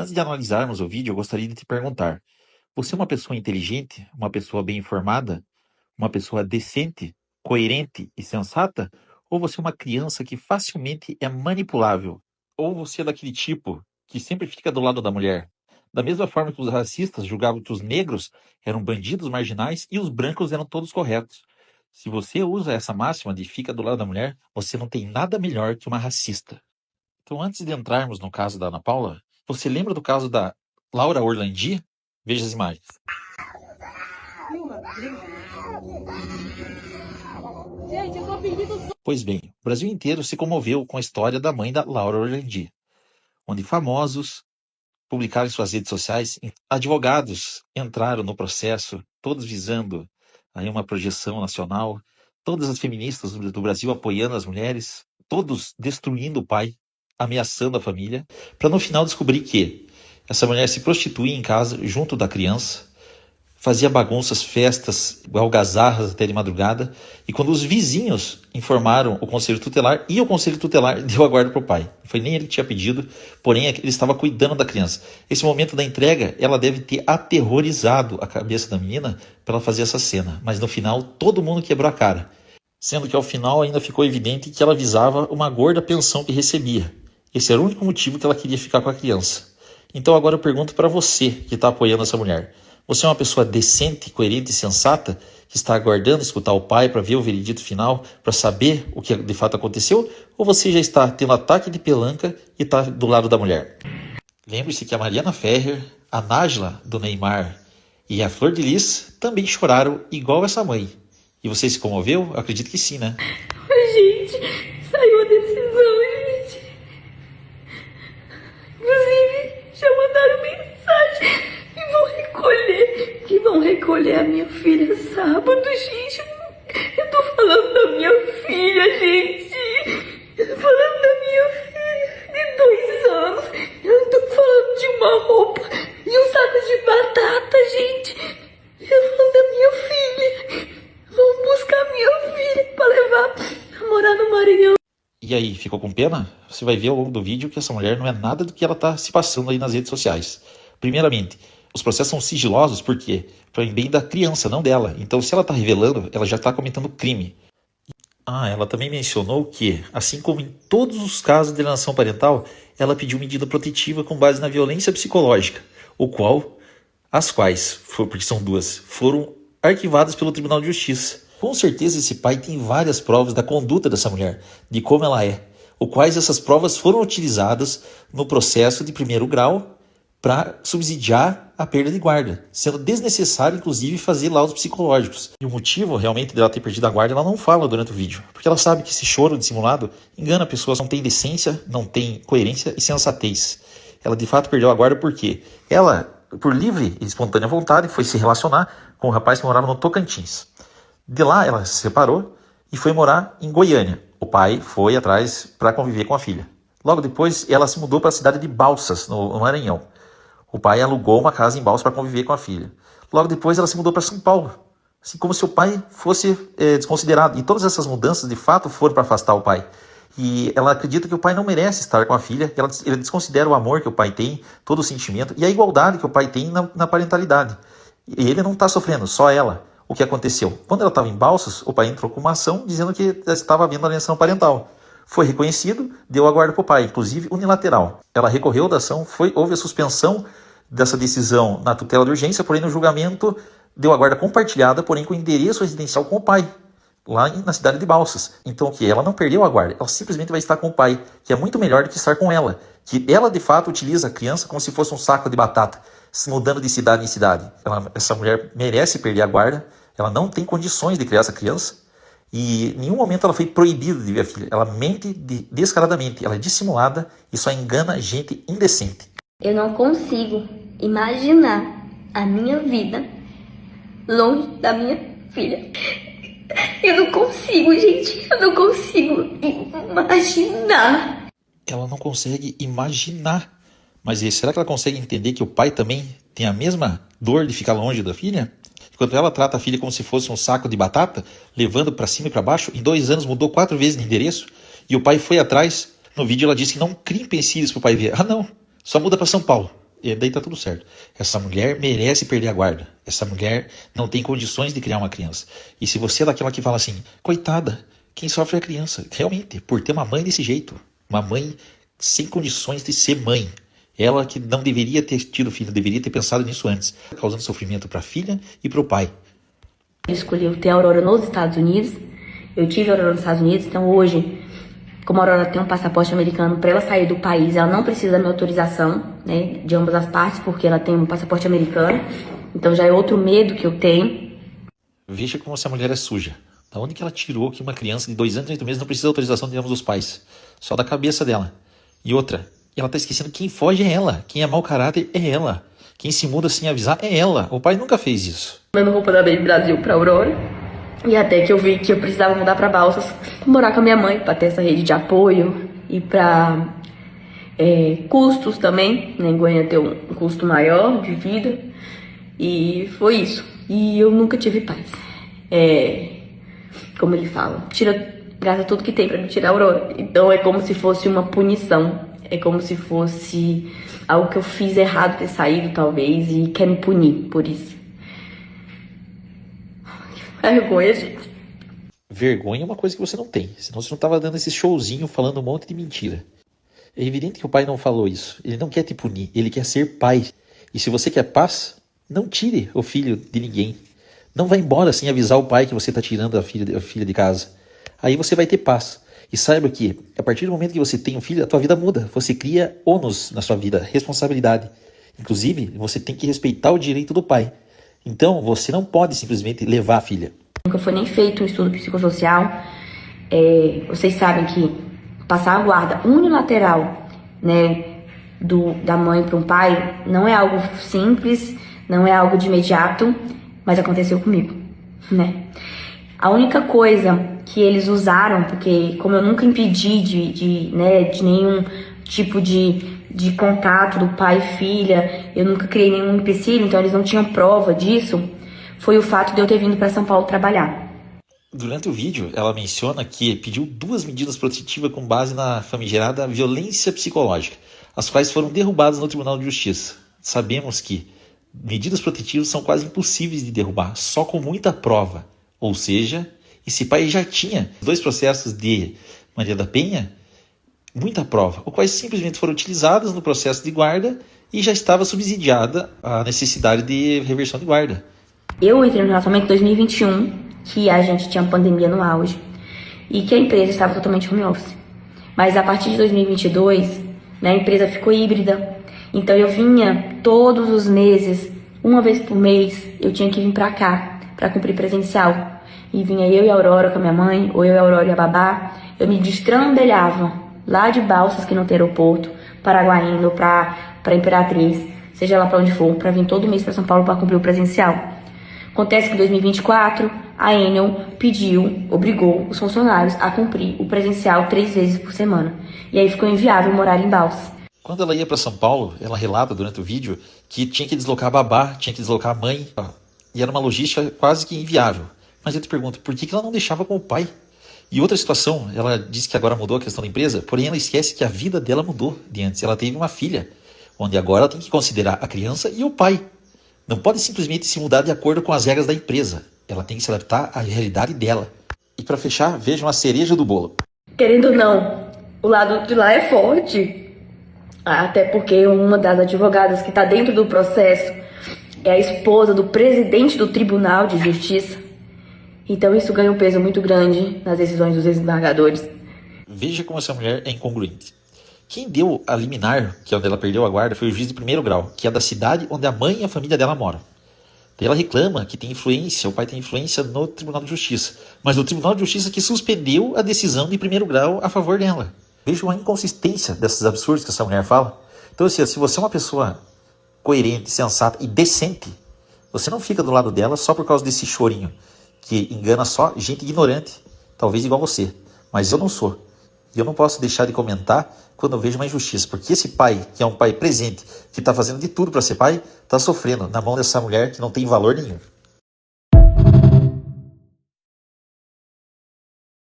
Antes de analisarmos o vídeo, eu gostaria de te perguntar: você é uma pessoa inteligente, uma pessoa bem informada, uma pessoa decente, coerente e sensata? Ou você é uma criança que facilmente é manipulável? Ou você é daquele tipo que sempre fica do lado da mulher? Da mesma forma que os racistas julgavam que os negros eram bandidos marginais e os brancos eram todos corretos. Se você usa essa máxima de fica do lado da mulher, você não tem nada melhor que uma racista. Então, antes de entrarmos no caso da Ana Paula, você lembra do caso da Laura Orlandi? Veja as imagens. Gente, eu tô pedindo... Pois bem, o Brasil inteiro se comoveu com a história da mãe da Laura Orlandi, onde famosos publicaram em suas redes sociais, advogados entraram no processo, todos visando aí uma projeção nacional, todas as feministas do Brasil apoiando as mulheres, todos destruindo o pai, ameaçando a família, para no final descobrir que essa mulher se prostituía em casa junto da criança, fazia bagunças, festas, algazarras até de madrugada, e quando os vizinhos informaram o conselho tutelar, e o conselho tutelar deu a guarda para o pai. Não foi nem ele que tinha pedido, porém ele estava cuidando da criança. Esse momento da entrega, ela deve ter aterrorizado a cabeça da menina para ela fazer essa cena, mas no final todo mundo quebrou a cara, sendo que ao final ainda ficou evidente que ela visava uma gorda pensão que recebia. Esse era o único motivo que ela queria ficar com a criança. Então agora eu pergunto para você que está apoiando essa mulher: você é uma pessoa decente, coerente e sensata que está aguardando escutar o pai para ver o veredito final, para saber o que de fato aconteceu? Ou você já está tendo ataque de pelanca e está do lado da mulher? Lembre-se que a Mariana Ferrer, a Nájila do Neymar e a Flor de Lis também choraram igual essa mãe. E você se comoveu? Eu acredito que sim, né? Gente, saiu a decisão, gente. Inclusive, já mandaram mensagem que vão recolher a minha filha sábado, gente. Eu tô falando da minha filha, gente. Eu tô falando da minha filha de 2 anos. Eu não tô falando de uma roupa e um saco de batata, gente. Eu tô falando da minha filha. Vão buscar minha filha pra levar a morar no Maranhão. E aí, ficou com pena? Você vai ver ao longo do vídeo que essa mulher não é nada do que ela está se passando aí nas redes sociais. Primeiramente, os processos são sigilosos, por quê? Para o bem da criança, não dela. Então, se ela está revelando, ela já está cometendo crime. Ela também mencionou que, assim como em todos os casos de alienação parental, ela pediu medida protetiva com base na violência psicológica, as quais, porque são 2, foram arquivadas pelo Tribunal de Justiça. Com certeza esse pai tem várias provas da conduta dessa mulher, de como ela é, quais essas provas foram utilizadas no processo de primeiro grau para subsidiar a perda de guarda, sendo desnecessário, inclusive, fazer laudos psicológicos. E o motivo, realmente, dela ter perdido a guarda, ela não fala durante o vídeo, porque ela sabe que esse choro dissimulado engana pessoas, não tem decência, não tem coerência e sensatez. Ela, de fato, perdeu a guarda porque ela, por livre e espontânea vontade, foi se relacionar com um rapaz que morava no Tocantins. De lá, ela se separou e foi morar em Goiânia. O pai foi atrás para conviver com a filha. Logo depois, ela se mudou para a cidade de Balsas, no Maranhão. O pai alugou uma casa em Balsas para conviver com a filha. Logo depois, ela se mudou para São Paulo, assim como se o pai fosse desconsiderado. E todas essas mudanças, de fato, foram para afastar o pai. E ela acredita que o pai não merece estar com a filha, ela desconsidera o amor que o pai tem, todo o sentimento e a igualdade que o pai tem na parentalidade. E ele não está sofrendo, só ela. O que aconteceu? Quando ela estava em Balsas, o pai entrou com uma ação dizendo que estava havendo alienação parental. Foi reconhecido, deu a guarda para o pai, inclusive unilateral. Ela recorreu da ação, houve a suspensão dessa decisão na tutela de urgência, porém no julgamento deu a guarda compartilhada, porém com endereço residencial com o pai, lá na cidade de Balsas. Então o que? Ela não perdeu a guarda, ela simplesmente vai estar com o pai, que é muito melhor do que estar com ela. Que ela de fato utiliza a criança como se fosse um saco de batata, se mudando de cidade em cidade. Essa mulher merece perder a guarda, ela não tem condições de criar essa criança. E em nenhum momento ela foi proibida de ver a filha. Ela mente descaradamente, ela é dissimulada e só engana gente indecente. Eu não consigo imaginar a minha vida longe da minha filha. Eu não consigo, gente. Eu não consigo imaginar. Ela não consegue imaginar. Mas será que ela consegue entender que o pai também tem a mesma dor de ficar longe da filha? Enquanto ela trata a filha como se fosse um saco de batata, levando para cima e para baixo, em 2 anos mudou 4 vezes de endereço, e o pai foi atrás. No vídeo ela disse que não cria empecilhos para o pai ver. Não, só muda para São Paulo. E daí tá tudo certo. Essa mulher merece perder a guarda. Essa mulher não tem condições de criar uma criança. E se você é daquela que fala assim, coitada, quem sofre é a criança. Realmente, por ter uma mãe desse jeito. Uma mãe sem condições de ser mãe. Ela que não deveria ter tido filho, deveria ter pensado nisso antes. Causando sofrimento para a filha e para o pai. Ele escolheu ter a Aurora nos Estados Unidos. Eu tive a Aurora nos Estados Unidos, então hoje, como a Aurora tem um passaporte americano, para ela sair do país, ela não precisa da minha autorização, né, de ambas as partes, porque ela tem um passaporte americano. Então já é outro medo que eu tenho. Veja como essa mulher é suja. Da onde que ela tirou que uma criança de 2 anos e 8 meses não precisa da autorização de ambos os pais? Só da cabeça dela. E outra, ela tá esquecendo que quem foge é ela. Quem é mau caráter é ela. Quem se muda sem avisar é ela. O pai nunca fez isso. Dando roupa da Baby Brasil pra Aurora. E até que eu vi que eu precisava mudar pra Balsas, morar com a minha mãe, pra ter essa rede de apoio e pra custos também, né? Em Goiânia ter um custo maior de vida. E foi isso. E eu nunca tive paz. Como ele fala, gasta tudo que tem pra me tirar a Aurora. Então é como se fosse uma punição. É como se fosse algo que eu fiz errado ter saído, talvez, e quer me punir por isso. Vergonha, gente. Vergonha é uma coisa que você não tem. Senão você não tava dando esse showzinho falando um monte de mentira. É evidente que o pai não falou isso. Ele não quer te punir. Ele quer ser pai. E se você quer paz, não tire o filho de ninguém. Não vá embora sem avisar o pai que você está tirando a filha de casa. Aí você vai ter paz. E saiba que, a partir do momento que você tem um filho, a tua vida muda. Você cria ônus na sua vida, responsabilidade. Inclusive, você tem que respeitar o direito do pai. Então, você não pode simplesmente levar a filha. Nunca foi nem feito um estudo psicossocial. Vocês sabem que passar a guarda unilateral, né, da mãe para um pai não é algo simples, não é algo de imediato, mas aconteceu comigo, né? A única coisa que eles usaram, porque como eu nunca impedi de nenhum tipo de contato do pai e filha, eu nunca criei nenhum empecilho, então eles não tinham prova disso, foi o fato de eu ter vindo para São Paulo trabalhar. Durante o vídeo, ela menciona que pediu 2 medidas protetivas com base na famigerada violência psicológica, as quais foram derrubadas no Tribunal de Justiça. Sabemos que medidas protetivas são quase impossíveis de derrubar, só com muita prova. Ou seja, esse pai já tinha 2 processos de Maria da Penha, muita prova, os quais simplesmente foram utilizados no processo de guarda e já estava subsidiada a necessidade de reversão de guarda. Eu entrei no relacionamento em 2021, que a gente tinha pandemia no auge e que a empresa estava totalmente home office. Mas a partir de 2022, né, a empresa ficou híbrida. Então eu vinha todos os meses, uma vez por mês, eu tinha que vir pra cá para cumprir presencial. E vinha eu e a Aurora com a minha mãe, ou eu e a Aurora e a babá. Eu me destrambelhava lá de Balsas, que não tem aeroporto, Paraguaindo, pra Imperatriz, seja lá pra onde for, pra vir todo mês pra São Paulo para cumprir o presencial. Acontece que em 2024, a Enel obrigou os funcionários a cumprir o presencial 3 vezes por semana. E aí ficou inviável morar em Balsas. Quando ela ia para São Paulo, ela relata durante o vídeo que tinha que deslocar a babá, tinha que deslocar a mãe, e era uma logística quase que inviável. Mas eu te pergunto, por que ela não deixava com o pai? E outra situação, ela diz que agora mudou a questão da empresa, porém ela esquece que a vida dela mudou de antes. Ela teve uma filha, onde agora ela tem que considerar a criança e o pai. Não pode simplesmente se mudar de acordo com as regras da empresa. Ela tem que se adaptar à realidade dela. E para fechar, vejam a cereja do bolo. Querendo ou não, o lado de lá é forte. Até porque uma das advogadas que está dentro do processo é a esposa do presidente do Tribunal de Justiça. Então isso ganha um peso muito grande nas decisões dos desembargadores. Veja como essa mulher é incongruente. Quem deu a liminar, que é onde ela perdeu a guarda, foi o juiz de 1º grau, que é da cidade onde a mãe e a família dela moram. Daí ela reclama que tem influência, o pai tem influência no Tribunal de Justiça. Mas o Tribunal de Justiça que suspendeu a decisão de 1º grau a favor dela. Veja a inconsistência desses absurdos que essa mulher fala. Então assim, se você é uma pessoa coerente, sensata e decente, você não fica do lado dela só por causa desse chorinho que engana só gente ignorante, talvez igual você. Mas eu não sou. E eu não posso deixar de comentar quando eu vejo uma injustiça, porque esse pai, que é um pai presente, que está fazendo de tudo para ser pai, está sofrendo na mão dessa mulher que não tem valor nenhum.